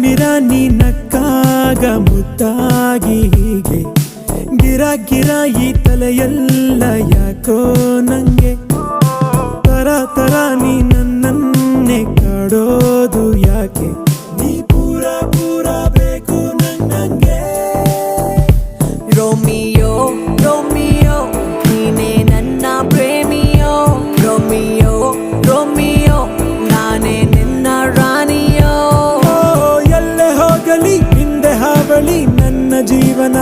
ತಿಮಿರ ನೀ ನಕ್ಕಾಗ ಮುದ್ದಾಗಿ ಹೀಗೆ ಗಿರ ಗಿರ ಈ ತಲೆಯೆಲ್ಲ ಯಾಕೋ ನಂಗೆ ತರ ತರ ನೀ ನನ್ನನ್ನೇ ಕಾಡೋದು ಯಾಕೆ ನೀ ಪೂರ ಪೂರ ಬೇಕು ನಂಗೆ ರೋಮಿಯೋ ರೋಮಿಯೋ ನೀನೇ ನನ್ನ ಪ್ರೇಮಿಯೋ ರೋಮಿಯೋ ರೋಮಿಯೋ ನಾನೇ ನಿನ್ನ ರಾಣಿಯೋ ಎಲ್ಲೇ ಹೋಗಲಿ ಹಿಂದೆ ಹಾವಳಿ ನನ್ನ ಜೀವನ